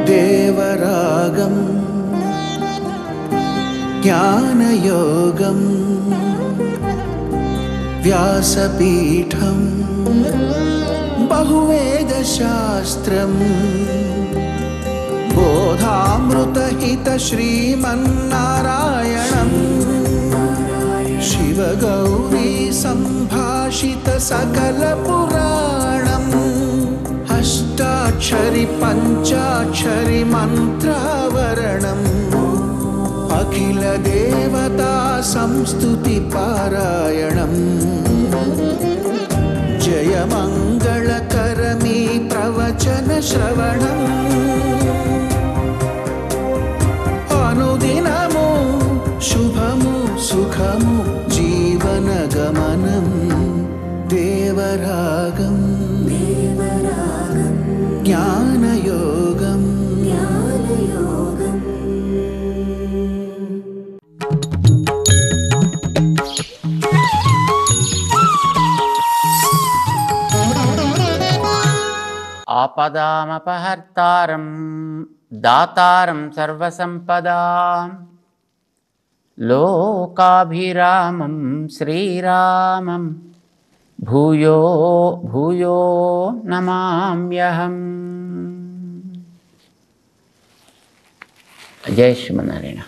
దేవరాగం జ్ఞానయోగం వ్యాసపీఠం బహువేదశాస్త్రం బోధామృతహిత శ్రీమన్నారాయణం శివగౌరీ సంభాషిత సకల పురాణం అష్టాక్షరి పంచాక్షరి మంత్రావరణం అఖిల దేవతా సంస్తుతి పారాయణం జయ మంగళకరమీ ప్రవచన శ్రవణం అనుదినము శుభము సుఖము జీవన గమనం దేవరాగం జ్ఞానయోగం ఆపదామపహర్తారం దాతారం సర్వసంపదాం లోకాభిరామం శ్రీరామం భూయో భూయో నమామ్యహం. జై శ్రీమన్నారాయణ.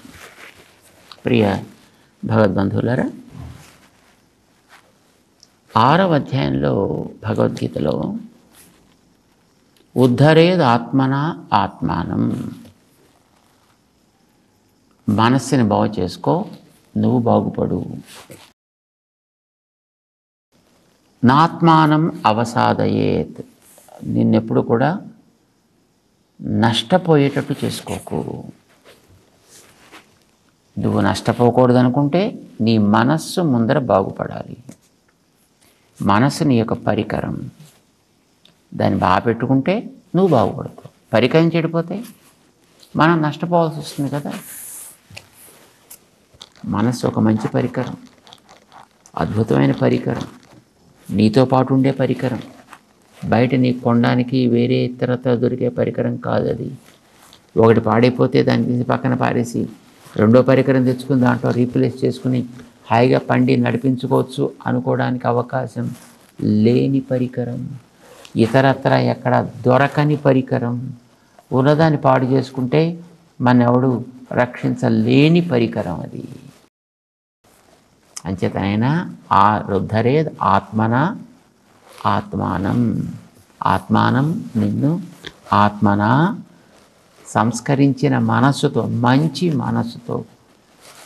ప్రియ భగవద్బంధువులారా, 6వ అధ్యాయంలో భగవద్గీతలో ఉద్ధరేద్ ఆత్మన ఆత్మానం, మనస్సుని బాగు చేసుకో, నువ్వు బాగుపడు. నాత్మానం అవసాదయేత్, నిన్నెప్పుడు కూడా నష్టపోయేటట్టు చేసుకోకు. నువ్వు నష్టపోకూడదు అనుకుంటే నీ మనస్సు ముందర బాగుపడాలి. మనస్సు నీ యొక్క పరికరం, దాన్ని బాగా పెట్టుకుంటే నువ్వు బాగుపడతావు. పరికరం చెడిపోతే మనం నష్టపోవాల్సి వస్తుంది కదా. మనస్సు ఒక మంచి పరికరం, అద్భుతమైన పరికరం, నీతో పాటు ఉండే పరికరం. బయట నీకు కొనడానికి వేరే ఇతరత దొరికే పరికరం కాదు అది. ఒకటి పాడైపోతే దాన్ని తీసి పక్కన పారేసి రెండో పరికరం తెచ్చుకుని దాంట్లో రీప్లేస్ చేసుకుని హాయిగా పండి నడిపించుకోవచ్చు అనుకోవడానికి అవకాశం లేని పరికరం, ఇతరత్ర ఎక్కడ దొరకని పరికరం. ఉన్నదాన్ని పాడు చేసుకుంటే మన ఎవడు రక్షించలేని పరికరం అది. అంచేతనైనా ఉద్ధరేద్ ఆత్మన ఆత్మానం, ఆత్మానం నిన్ను ఆత్మన సంస్కరించిన మనస్సుతో, మంచి మనస్సుతో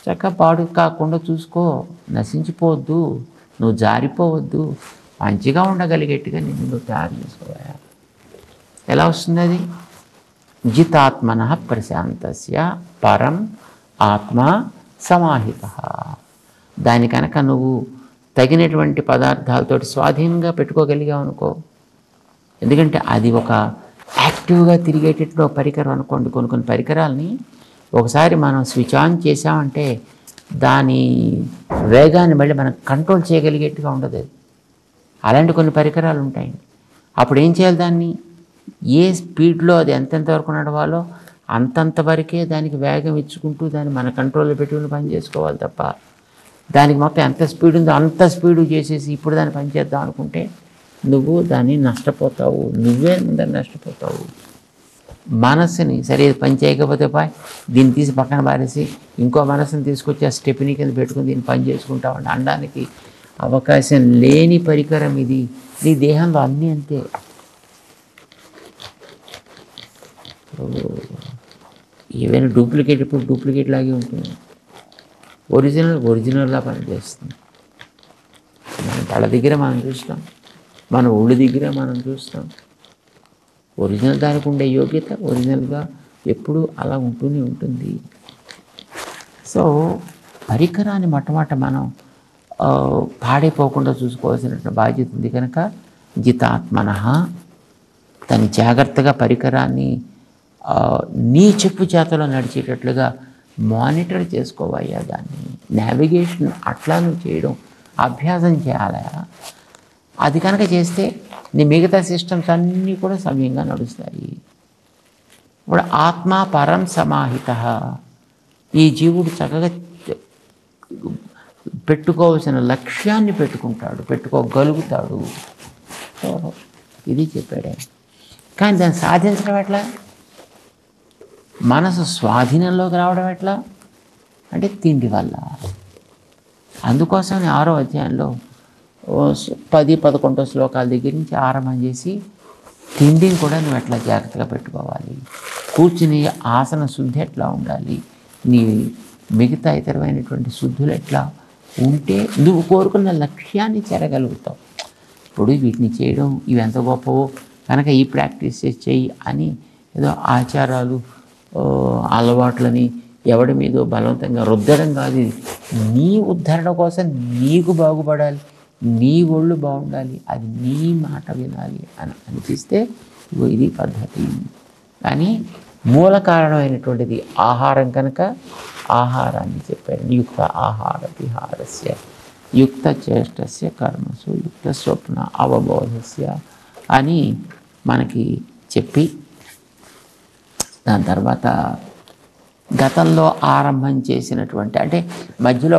చక్కగా పాడు కాకుండా చూసుకో. నశించిపోవద్దు, నువ్వు జారిపోవద్దు, మంచిగా ఉండగలిగేట్టుగా నిన్ను నువ్వు తయారు చేసుకోవాలి. ఎలా వస్తుంది అది? జితాత్మన ప్రశాంతస్య పరం ఆత్మ సమాహిత. దాని కనుక నువ్వు తగినటువంటి పదార్థాలతోటి స్వాధీనంగా పెట్టుకోగలిగావు అనుకో. ఎందుకంటే అది ఒక యాక్టివ్గా తిరిగేటట్లు ఒక పరికరం అనుకోండి. కొన్ని పరికరాలని ఒకసారి మనం స్విచ్ ఆన్ చేసామంటే దాని వేగాన్ని మళ్ళీ మనం కంట్రోల్ చేయగలిగేట్టుగా ఉండదు అది. అలాంటి కొన్ని పరికరాలు ఉంటాయండి. అప్పుడు ఏం చేయాలి? దాన్ని ఏ స్పీడ్లో అది ఎంతెంత వరకు నడవాలో అంతంత వరకే దానికి వేగం ఇచ్చుకుంటూ దాన్ని మన కంట్రోల్లో పెట్టుకుని పని చేసుకోవాలి తప్ప దానికి మొత్తం ఎంత స్పీడ్ ఉందో అంత స్పీడు చేసేసి ఇప్పుడు దాన్ని పని చేద్దాం అనుకుంటే నువ్వు దాన్ని నష్టపోతావు, నువ్వే ముందర నష్టపోతావు. మనస్సుని సరే పని చేయకపోతే దీన్ని తీసి పక్కన పారేసి ఇంకో మనస్సుని తీసుకొచ్చి ఆ స్టెప్ని కింద పెట్టుకుని దీన్ని పని చేసుకుంటామండి అనడానికి అవకాశం లేని పరికరం ఇది. నీ దేహంలో అన్నీ అంతే. ఏవైనా డూప్లికేట్ ఇప్పుడు డూప్లికేట్ లాగే ఉంటుంది, ఒరిజినల్లా పనిచేస్తుంది. మన తల దగ్గర మనం చూస్తాం, మన ఒళ్ళు దగ్గర మనం చూస్తాం. ఒరిజినల్ దానికి ఉండే యోగ్యత ఒరిజినల్గా ఎప్పుడూ అలా ఉంటూనే ఉంటుంది. సో పరికరాన్ని మొట్టమొదట మనం పాడైపోకుండా చూసుకోవాల్సిన బాధ్యత ఉంది కనుక జితాత్మన, దాన్ని జాగ్రత్తగా పరికరాన్ని నీ చెప్పు చేతలో నడిచేటట్లుగా మానిటర్ చేసుకోవయ్యా. దాన్ని నావిగేషన్ అట్లా నువ్వు చేయడం అభ్యాసం చేయాలా. అది కనుక చేస్తే నీ మిగతా సిస్టమ్స్ అన్నీ కూడా సవ్యంగా నడుస్తాయి. ఇప్పుడు ఆత్మ పరం సమాహిత, ఈ జీవుడు చక్కగా పెట్టుకోవాల్సిన లక్ష్యాన్ని పెట్టుకోగలుగుతాడు. సో ఇది చెప్పాడే. కానీ దాన్ని సాధించడం ఎట్లా? మనసు స్వాధీనంలోకి రావడం ఎట్లా అంటే తిండి వల్ల. అందుకోసం 6వ అధ్యాయంలో 10-11 శ్లోకాల దగ్గర నుంచి ఆరంభం చేసి తిండిని కూడా నువ్వు ఎట్లా జాగ్రత్తగా పెట్టుకోవాలి, కూర్చుని ఆసన శుద్ధి ఎట్లా ఉండాలి, నీ మిగతా ఇతరమైనటువంటి శుద్ధులు ఎట్లా ఉంటే నువ్వు కోరుకున్న లక్ష్యాన్ని చేరగలుగుతావు. ఇప్పుడు వీటిని చేయడం ఇవి ఎంత గొప్పవో కనుక ఈ ప్రాక్టీస్ చేయి అని ఏదో ఆచారాలు అలవాట్లని ఎవడి మీదో బలవంతంగా రుద్దడం కాదు. నీ ఉద్ధరణ కోసం నీకు బాగుపడాలి, నీ ఒళ్ళు బాగుండాలి, అది నీ మాట వినాలి అని అనిపిస్తే ఇది పద్ధతి. కానీ మూల కారణమైనటువంటిది ఆహారం కనుక ఆహారాన్ని చెప్పారు. యుక్త ఆహార విహారస్య యుక్త చేష్టస్య కర్మసు యుక్త స్వప్న అవబోధస్య అని మనకి చెప్పి దాని తర్వాత గతంలో ఆరంభం చేసినటువంటి అంటే మధ్యలో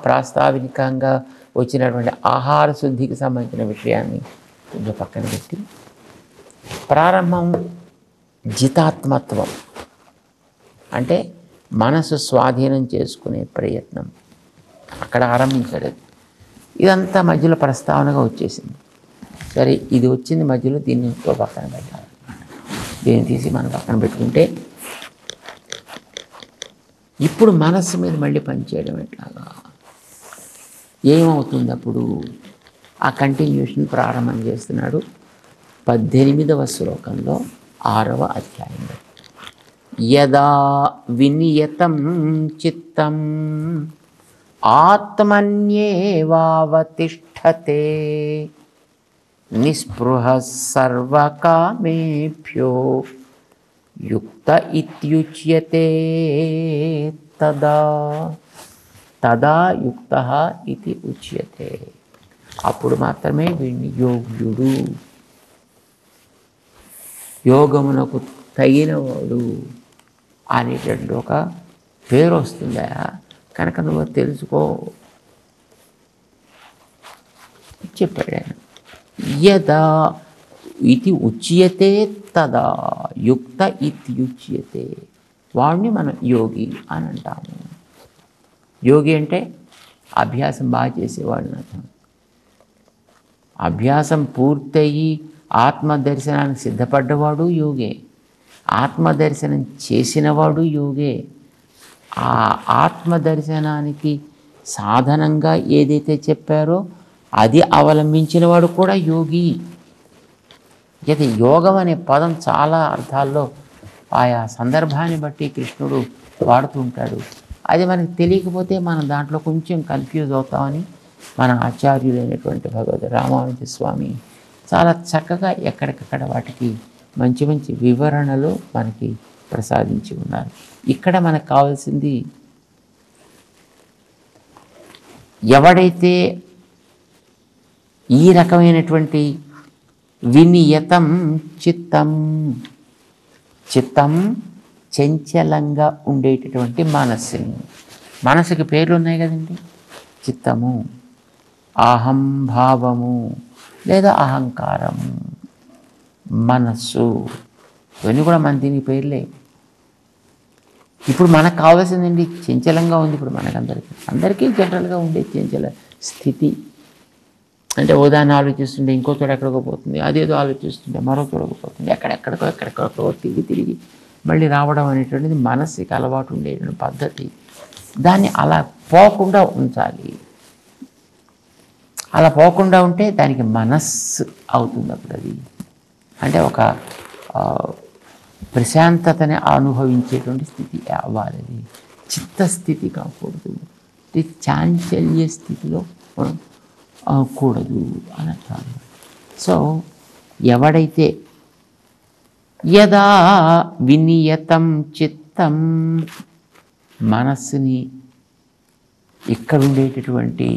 ప్రాస్తావికంగా వచ్చినటువంటి ఆహార శుద్ధికి సంబంధించిన విషయాన్ని కొంచెం పక్కన పెట్టి ప్రారంభం జితాత్మత్వం అంటే మనసు స్వాధీనం చేసుకునే ప్రయత్నం అక్కడ ఆరంభించాడు. ఇదంతా మధ్యలో ప్రస్తావనగా వచ్చేసింది. సరే ఇది వచ్చింది మధ్యలో, దీన్ని ఇంకో పక్కన పెట్టాలి. దీన్ని తీసి మనం పక్కన పెట్టుకుంటే ఇప్పుడు మనస్సు మీద మళ్ళీ పనిచేయడం ఎట్లాగా ఏమవుతుంది? అప్పుడు ఆ కంటిన్యూషన్ ప్రారంభం చేస్తున్నాడు 18వ శ్లోకంలో 6వ అధ్యాయంలో. యదా వినియతం చిత్తం ఆత్మన్యేవావతిష్ఠతే నిస్పృహ సర్వకామేభ్యో యుక్త ఇత్యుచ్యతే తదా తదా యుక్త ఇది ఉచ్యతే. అప్పుడు మాత్రమే వీడిని యోగ్యుడు, యోగమునకు తగినవాడు అనేటువంటి ఒక పేరు వస్తుందా కనుక నువ్వు తెలుసుకో చెప్పాడు ఆయన. యదా ఇది ఉచ్యతే తదా యుక్త ఇత్యుచ్యతే. వాడిని మనం యోగి అని అంటాము. యోగి అంటే అభ్యాసం బాగా చేసేవాడిని అర్థం. అభ్యాసం పూర్తయి ఆత్మదర్శనానికి సిద్ధపడ్డవాడు యోగే, ఆత్మదర్శనం చేసినవాడు యోగే. ఆ ఆత్మదర్శనానికి సాధనంగా ఏదైతే చెప్పారో అది అవలంబించిన వాడు కూడా యోగి. అయితే యోగం అనే పదం చాలా అర్థాల్లో ఆయా సందర్భాన్ని బట్టి కృష్ణుడు వాడుతూ ఉంటాడు. అది మనకు తెలియకపోతే మనం దాంట్లో కొంచెం కన్ఫ్యూజ్ అవుతామని మన ఆచార్యులైనటువంటి భగవద్ రామానుజ స్వామి చాలా చక్కగా ఎక్కడికక్కడ వాటికి మంచి మంచి వివరణలు మనకి ప్రసాదించి ఉన్నారు. ఇక్కడ మనకు కావాల్సింది ఎవడైతే ఈ రకమైనటువంటి వినియతం చిత్తం, చిత్తం చంచలంగా ఉండేటటువంటి మనస్సుని, మనసుకి పేర్లు ఉన్నాయి కదండి, చిత్తము, అహం భావము లేదా అహంకారము, మనస్సు, ఇవన్నీ కూడా మన దీనికి పేర్లే. ఇప్పుడు మనకు కావాల్సిందండి చంచలంగా ఉంది. ఇప్పుడు అందరికీ జనరల్గా ఉండే చంచల స్థితి అంటే ఉదాహరణ ఆలోచిస్తుంటే ఇంకో చోట ఎక్కడికో పోతుంది, అదేదో ఆలోచిస్తుంటే మరో చోటకు పోతుంది, ఎక్కడెక్కడికో తిరిగి మళ్ళీ రావడం అనేటువంటిది మనస్సుకి అలవాటు ఉండేటువంటి పద్ధతి. దాన్ని అలా పోకుండా ఉంచాలి. అలా పోకుండా ఉంటే దానికి మనస్సు అవుతుంది. అప్పుడు అది అంటే ఒక ప్రశాంతతని అనుభవించేటువంటి స్థితి అవ్వాలి. అది చిత్తస్థితి కాకూడదు, చాంచల్య స్థితిలో కూడదు అని అంటారు. సో ఎవడైతే యదా వినియతం చిత్తం, మనస్సుని ఇక్కడ ఉండేటటువంటి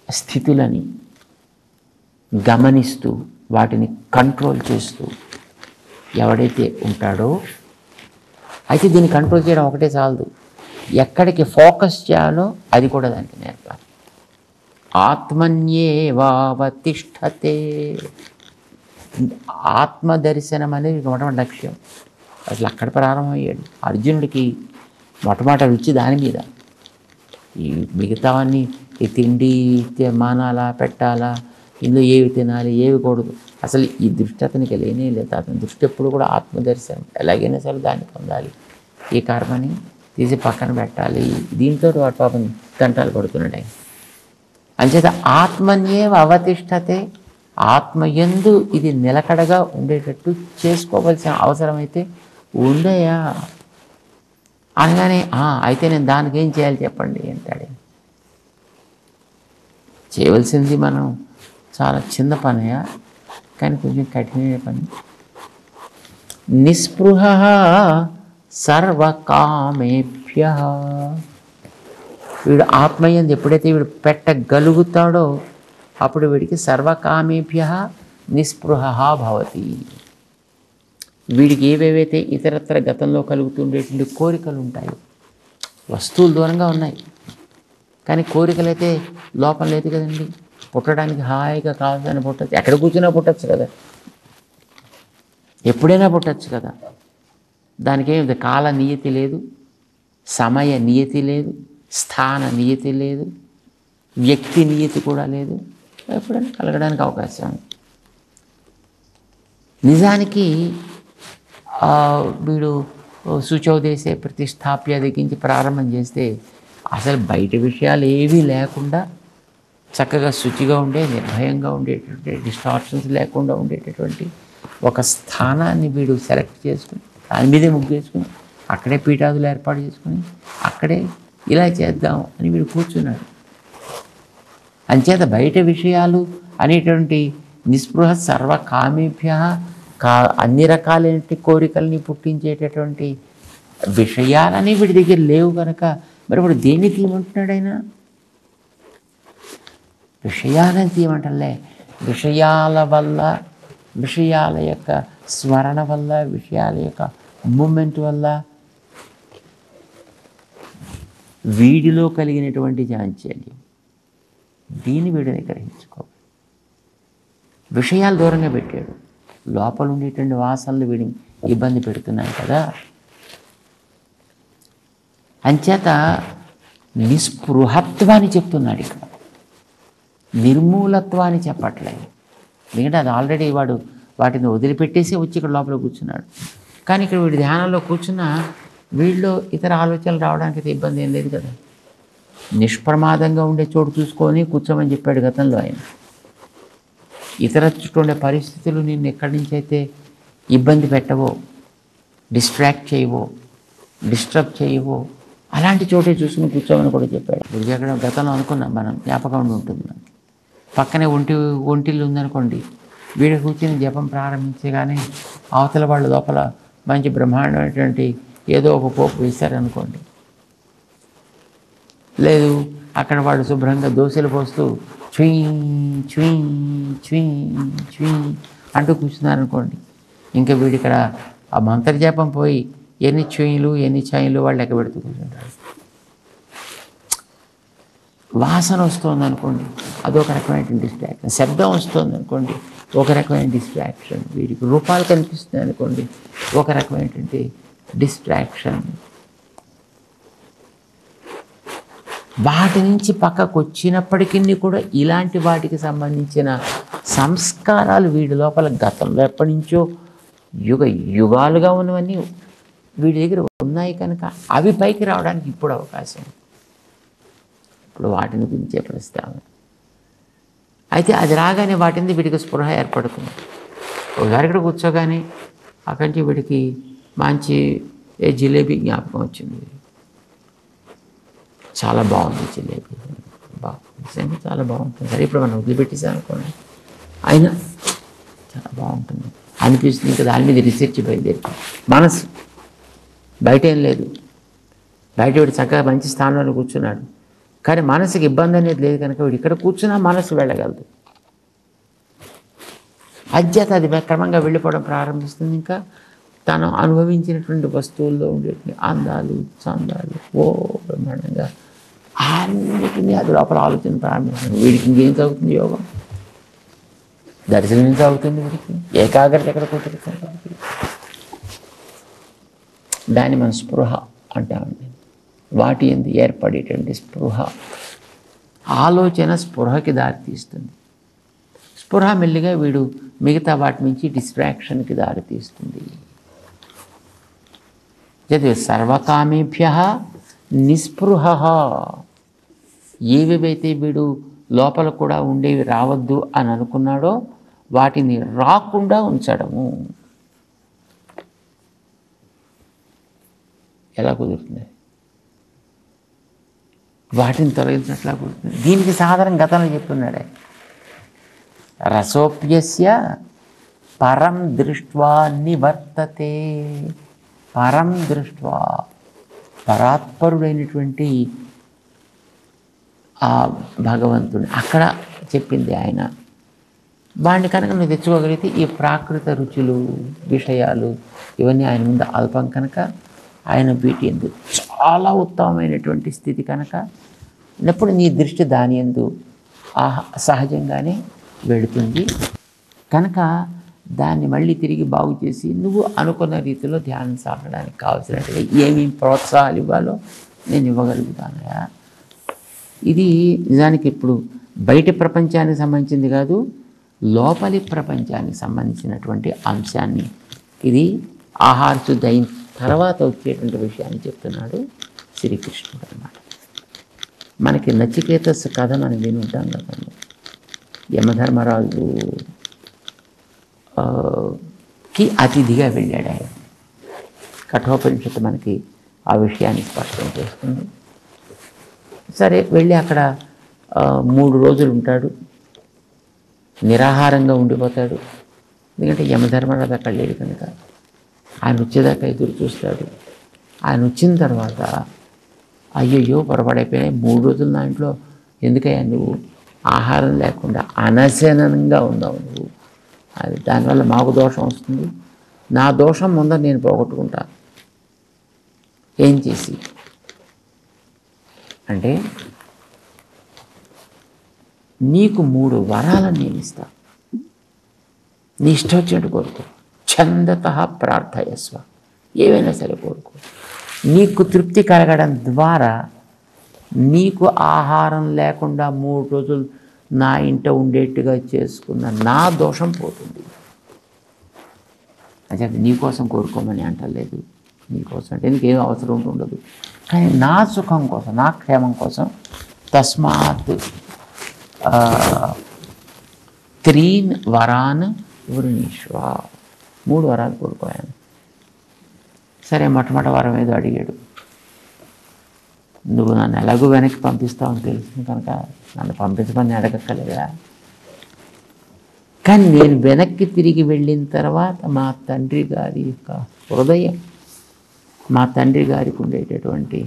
స్థితులని గమనిస్తూ వాటిని కంట్రోల్ చేస్తూ ఎవడైతే ఉంటాడో, అయితే దీన్ని కంట్రోల్ చేయడం ఒకటే చాలదు, ఎక్కడికి ఫోకస్ చేయాలో అది కూడా దానికి నేర్పాలి. ఆత్మన్యేవావతిష్ఠతే, ఆత్మదర్శనం అనేది మొట్టమొదటి లక్ష్యం. అసలు అక్కడ ప్రారంభమయ్యాడు అర్జునుడికి. మొట్టమొదట రుచి దాని మీద. ఈ మిగతావన్నీ ఈ తిండి మానాలా పెట్టాలా, ఇందులో ఏవి తినాలి ఏవి కూడదు, అసలు ఈ దృష్టి అతనికి లేనే లేదు. అతని దృష్టి ఎప్పుడు కూడా ఆత్మదర్శనం. ఎలాగైనా సరే దాన్ని పొందాలి, ఈ కర్మని తీసి పక్కన పెట్టాలి. దీంతో వాడు పాపం తంటాలు పడుతున్నాడు ఆయన. అంచేత ఆత్మన్యేవ అవతిష్ఠతే, ఆత్మయందు ఇది నిలకడగా ఉండేటట్టు చేసుకోవాల్సిన అవసరమైతే ఉందయా అనగానే, అయితే నేను దానికి ఏం చేయాలి చెప్పండి అంటాడు. చేయవలసింది మనం చాలా చిన్న పనయా, కానీ కొంచెం కఠినమైన పని. నిస్పృహ సర్వకామేభ్య, వీడు ఆత్మయందు ఎప్పుడైతే వీడు పెట్టగలుగుతాడో అప్పుడు వీడికి సర్వకామేభ్య నిస్పృహ భవతి. వీడికి ఏవేవైతే ఇతరత్ర గతంలో కలుగుతుండేటువంటి కోరికలు ఉంటాయో, వస్తువులు దూరంగా ఉన్నాయి కానీ కోరికలు అయితే లోపల లేదు కదండి. పుట్టడానికి హాయిగా కావాలని పుట్టచ్చు, ఎక్కడ కూర్చున్నా పుట్టచ్చు కదా, ఎప్పుడైనా పుట్టచ్చు కదా. దానికి ఏమి కాల నియతి లేదు, సమయ నియతి లేదు, స్థాన నియతి లేదు, వ్యక్తి నియతి కూడా లేదు. ఎప్పుడైనా కలగడానికి అవకాశం. నిజానికి వీడు శుచౌదేశే ప్రతిష్టాప్య దిగించి ప్రారంభం చేస్తే అసలు బయట విషయాలు ఏవీ లేకుండా చక్కగా శుచిగా ఉండే, నిర్భయంగా ఉండేటటువంటి, డిస్టార్షన్స్ లేకుండా ఉండేటటువంటి ఒక స్థానాన్ని వీడు సెలెక్ట్ చేసుకుని దాని మీదే ముగ్గు వేసుకుని అక్కడే పీఠాదులు ఏర్పాటు చేసుకుని అక్కడే ఇలా చేద్దాం అని వీడు కూర్చున్నాడు. అంచేత బయట విషయాలు అనేటువంటి నిస్పృహ సర్వకామేభ్య, అన్ని రకాలైన కోరికల్ని పుట్టించేటటువంటి విషయాలని వీడి దగ్గర లేవు కనుక మరి ఇప్పుడు దేన్ని తీయమంటున్నాడు ఆయన? విషయాలను తీయమంటలే, విషయాల వల్ల, విషయాల యొక్క స్మరణ వల్ల, విషయాల యొక్క మూమెంట్ వల్ల వీడిలో కలిగినటువంటి చాంచల్యం, దీన్ని వీడిని గ్రహించుకోవాలి. విషయాలు దూరంగా పెట్టాడు, లోపల ఉండేటువంటి వాసనలు వీడిని ఇబ్బంది పెడుతున్నాయి కదా. అంచేత నిస్పృహత్వాన్ని చెప్తున్నాడు ఇక్కడ, నిర్మూలత్వాన్ని చెప్పట్లేదు. ఎందుకంటే అది ఆల్రెడీ వాడు వాటిని వదిలిపెట్టేసి వచ్చి ఇక్కడ లోపల కూర్చున్నాడు. కానీ ఇక్కడ వీడి ధ్యానంలో కూర్చున్న వీళ్ళలో ఇతర ఆలోచనలు రావడానికి అయితే ఇబ్బంది ఏం లేదు కదా. నిష్ప్రమాదంగా ఉండే చోటు చూసుకొని కూర్చోమని చెప్పాడు గతంలో ఆయన. ఇతర చుట్టూ ఉండే పరిస్థితులు నిన్ను ఎక్కడి నుంచి అయితే ఇబ్బంది పెట్టవో, డిస్ట్రాక్ట్ చేయవో, డిస్టర్బ్ చేయవో అలాంటి చోటే చూసుకుని కూర్చోమని కూడా చెప్పాడు. ఇప్పుడు ఎక్కడ గతంలో అనుకున్నాం మనం, జ్ఞాపకం ఉంటుంది మనకి. పక్కనే ఒంటిల్లు ఉందనుకోండి, వీడు కూర్చొని జపం ప్రారంభించగానే అవతల వాళ్ళ లోపల మంచి బ్రహ్మాండమైనటువంటి ఏదో ఒక పోపు వేశారనుకోండి, లేదు అక్కడ వాళ్ళు శుభ్రంగా దోశలు పోస్తూ చుయ్ చుయ్ చుయ్ చుయ్ అంటూ కూర్చున్నారనుకోండి, ఇంకా వీడు ఇక్కడ ఆ మంత్రజపం పోయి ఎన్ని చుయ్యలు ఎన్ని ఛాయలు వాళ్ళు లెక్క పెడుతూ కూర్చుంటారు. వాసన వస్తుంది అనుకోండి, అదొక రకమైన డిస్ట్రాక్షన్. శబ్దం వస్తుంది అనుకోండి, ఒక రకమైన డిస్ట్రాక్షన్. వీడికి రూపాలు కనిపిస్తున్నాయి అనుకోండి, ఒక రకమైనటువంటి డిస్ట్రాక్షన్. వాటి నుంచి పక్కకు వచ్చినప్పటికీ కూడా ఇలాంటి వాటికి సంబంధించిన సంస్కారాలు వీడి లోపల గతంలో ఎప్పటి నుంచో యుగాలుగా ఉన్నవన్నీ వీడి దగ్గర ఉన్నాయి కనుక అవి పైకి రావడానికి ఇప్పుడు అవకాశం. ఇప్పుడు వాటిని గురించే ప్రస్తావన. అయితే అది రాగానే వాటిని వీడికి స్పృహ ఏర్పడుతుంది. ఒకసారి ఇక్కడ కూర్చోగానే అక్కడి నుంచి వీడికి మంచి జిలేబీ జ్ఞాపకం వచ్చింది. చాలా బాగుంది జిలేబీ, బాగుంది, చాలా బాగుంటుంది. సరే ఇప్పుడు మనం వదిలిపెట్టేసాం అనుకోండి, అయినా చాలా బాగుంటుంది అనిపిస్తుంది. ఇంకా దాని మీద రీసెర్చ్ బయలుదేరి మనసు బయట ఏం లేదు. బయట వీడు చక్కగా మంచి స్థానంలో కూర్చున్నాడు, కానీ మనసుకి ఇబ్బంది అనేది లేదు కనుక వీడు ఇక్కడ కూర్చున్నా మనసు వెళ్ళగలదు. అధ్యత అది క్రమంగా వెళ్ళిపోవడం ప్రారంభిస్తుంది. ఇంకా తను అనుభవించినటువంటి వస్తువుల్లో ఉండే అందాలు చందాలు బ్రహ్మాండంగా అన్నిటినీ అది లోపల ఆలోచన ప్రారంభిస్తుంది. వీడికి ఇంకేం సాగుతుంది? యోగం, దర్శనం ఏం సాగుతుంది? వీడికి ఏకాగ్రత ఎక్కడ కుదురుతుంది? దాన్ని మనం స్పృహ అంటామండి. వాటి ఎందు ఏర్పడేటువంటి స్పృహ, ఆలోచన స్పృహకి దారితీస్తుంది. స్పృహ మెల్లిగా వీడు మిగతా వాటి నుంచి డిస్ట్రాక్షన్కి దారితీస్తుంది. చదివే సర్వకామేభ్య నిస్పృహ, ఏవేవైతే వీడు లోపల కూడా ఉండేవి రావద్దు అని అనుకున్నాడో వాటిని రాకుండా ఉంచడము. ఎలా కుదురుతుంది? వాటిని తొలగించినట్లా కుదురుతుంది. దీనికి సాధారణ గతంలో చెప్తున్నాడే, రసోప్యస్య పరం దృష్ట్వా నివర్తతే. పరం దృష్ట్వా, పరాత్పరుడైనటువంటి ఆ భగవంతుని అక్కడ చెప్పింది ఆయన. వాడిని కనుక నువ్వు తెచ్చుకోగలిగితే ఈ ప్రాకృత రుచులు విషయాలు ఇవన్నీ ఆయన ముందు అల్పం కనుక ఆయన వీటి ఎందు చాలా ఉత్తమమైనటువంటి స్థితి కనుక ఎప్పుడు నీ దృష్టి దాని ఎందు సహజంగానే వెళుతుంది కనుక దాన్ని మళ్ళీ తిరిగి బాగు చేసి నువ్వు అనుకున్న రీతిలో ధ్యానం సాగడానికి కావాల్సినట్టుగా ఏమేమి ప్రోత్సాహాలు ఇవ్వాలో నేను ఇవ్వగలుగుతానయా. ఇది నిజానికి ఇప్పుడు బయట ప్రపంచానికి సంబంధించింది కాదు, లోపలి ప్రపంచానికి సంబంధించినటువంటి అంశాన్ని ఇది ఆహార శుద్ధి అయిన తర్వాత వచ్చేటువంటి విషయాన్ని చెప్తున్నాడు శ్రీకృష్ణుడు అన్నమాట. మనకి నచికేతస్ కథ మనం విని ఉంటాం కదండి. యమధర్మరాజు కి అతిథిగా వెళ్ళాడు ఆయన. కఠోపనిషత్తు మనకి ఆ విషయాన్ని స్పష్టం చేస్తుంది. సరే వెళ్ళి అక్కడ 3 రోజులు ఉంటాడు, నిరాహారంగా ఉండిపోతాడు. ఎందుకంటే యమధర్మరాజు అక్కడ లేడు కనుక ఆయన వచ్చేదాకా ఎదురు చూస్తాడు. ఆయన వచ్చిన తర్వాత అయ్యయ్యో పొరపాడైపోయినాయి, 3 రోజులు నా ఇంట్లో ఎందుకయ్యా నువ్వు ఆహారం లేకుండా అనశనంగా ఉన్నావు నువ్వు, అది దానివల్ల మాకు దోషం వస్తుంది, నా దోషం ముందర నేను పోగొట్టుకుంటా, ఏం చేసి అంటే నీకు 3 వరాలను నేను ఇస్తా, నీ ఇష్టం వచ్చినట్టు కోరుకో, ఛందత ప్రార్థయస్వ, ఏవైనా సరే కోరుకో. నీకు తృప్తి కలగడం ద్వారా నీకు ఆహారం లేకుండా 3 రోజులు నా ఇంట ఉండేట్టుగా చేసుకున్న నా దోషం పోతుంది. అంటే నీకోసం కోరుకోమని అంటలేదు, నీకోసం అంటే నీకేం అవసరం ఉండదు, కానీ నా సుఖం కోసం నా క్షేమం కోసం తస్మాత్ 3 వరాన్ వృణీష్వ, 3 వరాలు కోరుకోయాను. సరే మొట్టమొదటి వరం ఏదో అడిగాడు, నువ్వు నన్ను ఎలాగో వెనక్కి పంపిస్తావని తెలుస్తుంది కనుక నన్ను పంపించమని అడగక్కలేదా, కానీ నేను వెనక్కి తిరిగి వెళ్ళిన తర్వాత మా తండ్రి గారి యొక్క హృదయం, మా తండ్రి గారికి ఉండేటటువంటి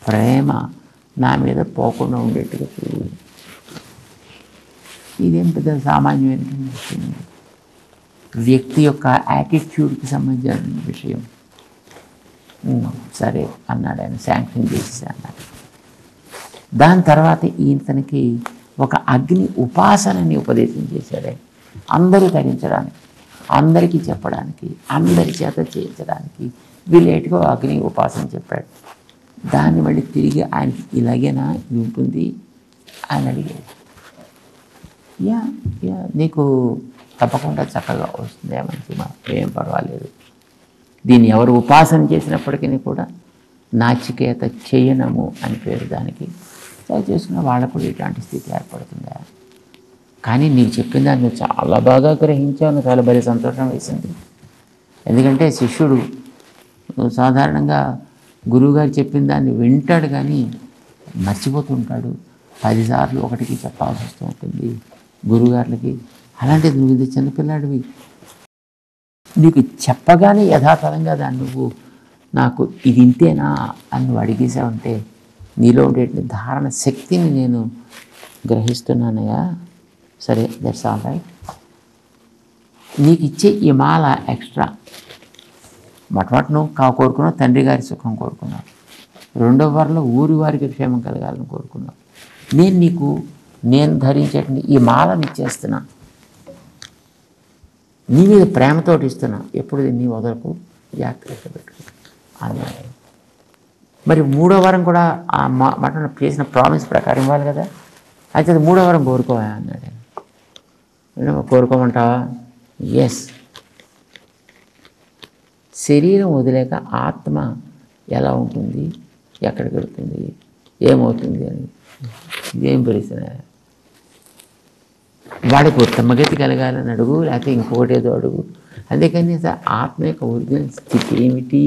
ప్రేమ నా మీద పోకుండా ఉండేట్టుగా చూడు. ఇదేం పెద్ద సామాన్యమైనటువంటి విషయం, వ్యక్తి యొక్క యాటిట్యూడ్కి సంబంధించిన విషయం. సరే అన్నాడు ఆయన, శాంక్షన్ చేసి అన్నాడు. దాని తర్వాత ఈతనికి ఒక అగ్ని ఉపాసనని ఉపదేశం చేశాడు. అందరూ ధరించడానికి, అందరికీ చెప్పడానికి, అందరి చేత చేయించడానికి వీలేటుగా అగ్ని ఉపాసన చెప్పాడు. దాన్ని మళ్ళీ తిరిగి ఆయనకి ఇలాగేనా ఇది ఉంటుంది అని అడిగాడు. యా నీకు తప్పకుండా చక్కగా వస్తుంది, మంచిగా ఏం పర్వాలేదు. దీన్ని ఎవరు ఉపాసన చేసినప్పటికీ కూడా నాచికేత చేయనము అని పేరు దానికి. చాలా చేసుకున్న వాళ్ళకు కూడా ఇట్లాంటి స్థితి ఏర్పడుతుందా. కానీ నీకు చెప్పిన దాన్ని నువ్వు చాలా బాగా గ్రహించావు, నాకు చాలా భలే సంతోషం వేసింది. ఎందుకంటే శిష్యుడు సాధారణంగా గురువుగారు చెప్పిన దాన్ని వింటాడు కానీ మర్చిపోతుంటాడు, 10 సార్లు ఒకటికి చెప్పాల్సి వస్తూ ఉంటుంది గురువుగారులకి. అలాంటిది నువ్వు ఇది చిన్నపిల్లాడివి, నీకు చెప్పగానే యథాతథంగా దాన్ని నువ్వు నాకు ఇది ఇంతేనా అని నువ్వు అడిగేసావంటే నీలో ఉండే ధారణ శక్తిని నేను గ్రహిస్తున్నానయ్యా. సరే, దట్స్ ఆల్ రైట్. నీకు ఇచ్చే ఈ మాల ఎక్స్ట్రా. మొట్టమొదటి నువ్వు కోరుకున్నావు తండ్రి గారి సుఖం కోరుకున్నావు, రెండవ వారిలో ఊరి వారికి క్షేమం కలగాలని కోరుకున్నావు. నేను ధరించేటువంటి ఈ మాలను ఇచ్చేస్తున్నా, నీ మీద ప్రేమతోటి ఇస్తున్నా, ఎప్పుడు నీ వదలకు, జాగ్రత్త పెట్టుకో అన్నాడు. మరి మూడో వారం కూడా ఆ మటన్ చేసిన ప్రామిస్ ప్రకారం ఇవ్వాలి కదా. అయితే మూడో వారం కోరుకోవా అన్నాడు. కోరుకోమంటావా? ఎస్. శరీరం వదిలేక ఆత్మ ఎలా ఉంటుంది, ఎక్కడికి వెళ్తుంది, ఏమవుతుంది అని ఇదేం ప్రశ్న. వాడికి ఉత్తమగతి కలగాలని అడుగు, లేకపోతే ఇంకొకటి ఏదో అడుగు. అందుకని ఆత్మ యొక్క ఒరిజినల్ స్థితి ఏమిటి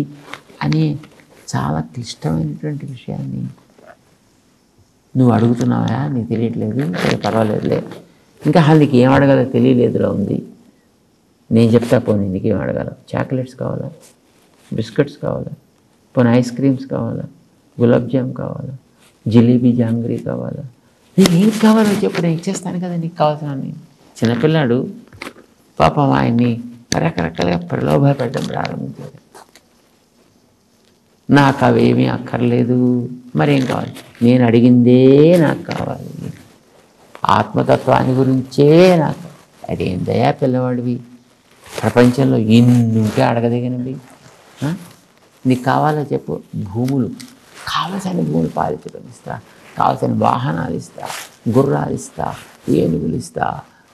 అని చాలా క్లిష్టమైనటువంటి విషయాన్ని నువ్వు అడుగుతున్నావా? నీకు తెలియట్లేదు, పర్వాలేదులే, ఇంకా అసలు నీకు ఏం అడగాలో తెలియలేదులా ఉంది. నేను చెప్తా, పోనీ నీకేం అడగాల? చాక్లెట్స్ కావాలా, బిస్కెట్స్ కావాలా, పోనీ ఐస్ క్రీమ్స్ కావాలా, గులాబ్ జామ్ కావాలా, జిలేబీ జాంగ్రీ కావాలా, నీకు ఏం కావాలో చెప్పు, నేను ఇచ్చేస్తాను కదా నీకు కావాల్సిన. చిన్నపిల్లాడు పాపం ఆయన్ని రకరకాలుగా ప్రలోభ పెట్టడం ప్రారంభించాడు. నాకు అవేమీ అక్కర్లేదు, మరేం కావాలి? నేను అడిగిందే నాకు కావాలి, ఆత్మతత్వాన్ని గురించే నాకు. అదేందయ్యా పిల్లవాడివి, ప్రపంచంలో ఎన్నుంటే అడగదగినవి. నీకు కావాలో చెప్పు. భూములు, కావలసిన భూములు పాలించడం ఇస్తా, కావలసిన వాహనాలు ఇస్తా, గుర్రాలు ఇస్తా, ఏనుగులు ఇస్తా,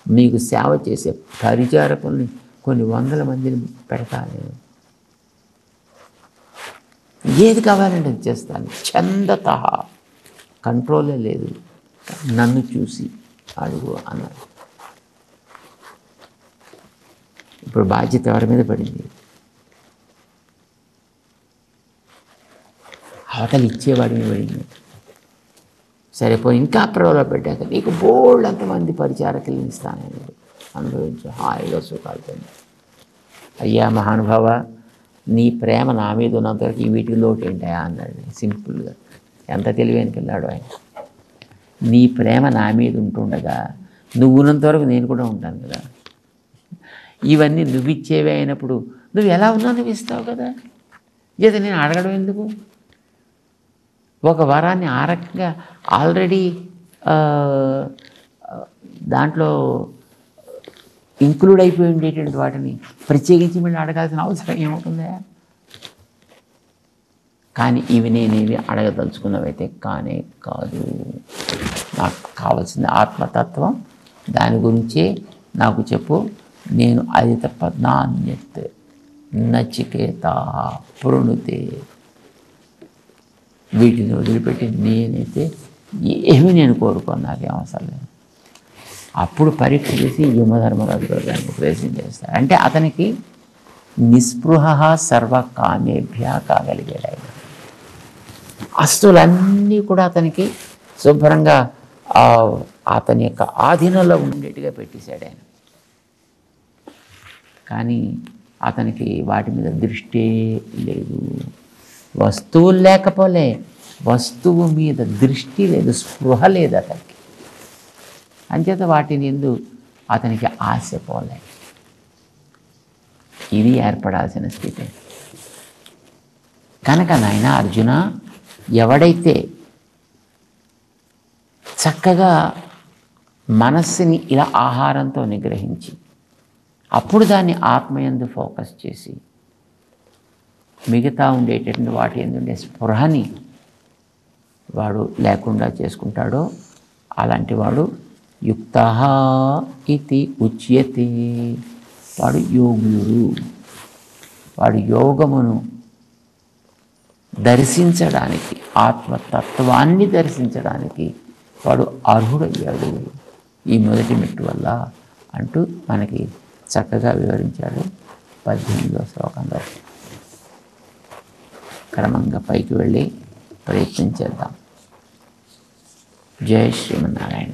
మీకు సేవ చేసే పరిచారకుల్ని కొన్ని వందల మందిని పెడతా. నేను ఏది కావాలంటే అది చేస్తాను. చందత, కంట్రోలే లేదు, నన్ను చూసి అడుగు అన్నాడు. ఇప్పుడు బాధ్యత ఎవరి మీద పడింది? అవతలు ఇచ్చేవాడి మీద పడింది. సరిపోయి ఇంకా ప్రలోభ పెట్టాక నీకు బోల్డ్ అంతమంది పరిచారకులను ఇస్తానని అనుభవించు, హాయిగా సుఖాలతో. అయ్యా మహానుభావ, నీ ప్రేమ నా మీద ఉన్నంతవరకు ఈ వీటికి లోటు ఏంటయా అన్నాడు సింపుల్గా. ఎంత తెలివైన పిల్లాడు ఆయన. నీ ప్రేమ నా మీద ఉంటుండగా నువ్వు ఉన్నంతవరకు నేను కూడా ఉంటాను కదా. ఇవన్నీ నువ్వు ఇచ్చేవే అయినప్పుడు నువ్వు ఎలా ఉన్నా నువ్వు ఇస్తావు కదా. చేత నేను అడగడం ఎందుకు? ఒక వరాన్ని ఆ రకంగా ఆల్రెడీ దాంట్లో ఇంక్లూడ్ అయిపోయి ఉండేటువంటి వాటిని ప్రత్యేకించి మళ్ళీ అడగాల్సిన అవసరం ఏముంటుందా? కానీ ఇవి నేనేవి అడగదలుచుకున్నవైతే కానే కాదు. నాకు కావాల్సిన ఆత్మతత్వం, దాని గురించే నాకు చెప్పు. నేను అది తప్ప నాణ్యత నచికేత ప్రణుతే, వీటిని వదిలిపెట్టి నేనైతే ఏమీ నేను కోరుకోను, నాకేం అవసరం లేదు. అప్పుడు పరీక్ష చేసి యమధర్మరాజు గారు దాన్ని ప్రవేశం చేస్తారు. అంటే అతనికి నిస్పృహ సర్వకామేభ్య కాగలిగాడు. ఆయన అస్తులన్నీ కూడా అతనికి శుభ్రంగా అతని యొక్క ఆధీనంలో ఉండేట్టుగా పెట్టేశాడు ఆయన. కానీ అతనికి వాటి మీద దృష్టే లేదు. వస్తువులు లేకపోలే, వస్తువు మీద దృష్టి లేదు, స్పృహ లేదు అతనికి. అంచేత వాటిని ఎందు అతనికి ఆశ పోలే. ఇది ఏర్పడాల్సిన స్థితి. కనుక నాయన అర్జున, ఎవడైతే చక్కగా మనస్సుని ఇలా ఆహారంతో నిగ్రహించి అప్పుడు దాన్ని ఆత్మయందు ఫోకస్ చేసి మిగతా ఉండేటటువంటి వాటి ఎందు ఉండే స్పృహని వాడు లేకుండా చేసుకుంటాడో అలాంటి వాడు యుక్తః ఇతి ఉచ్యతే. వాడు యోగుడు. వాడు యోగమును దర్శించడానికి, ఆత్మతత్వాన్ని దర్శించడానికి వాడు అర్హుడయ్యాడు ఈ మొదటి మెట్టు వల్ల అంటూ మనకి చక్కగా వివరించాడు 18వ శ్లోకంలో. క్రమంగా పైకి వెళ్ళి ప్రయత్నం చేద్దాం. జై శ్రీమన్నారాయణ.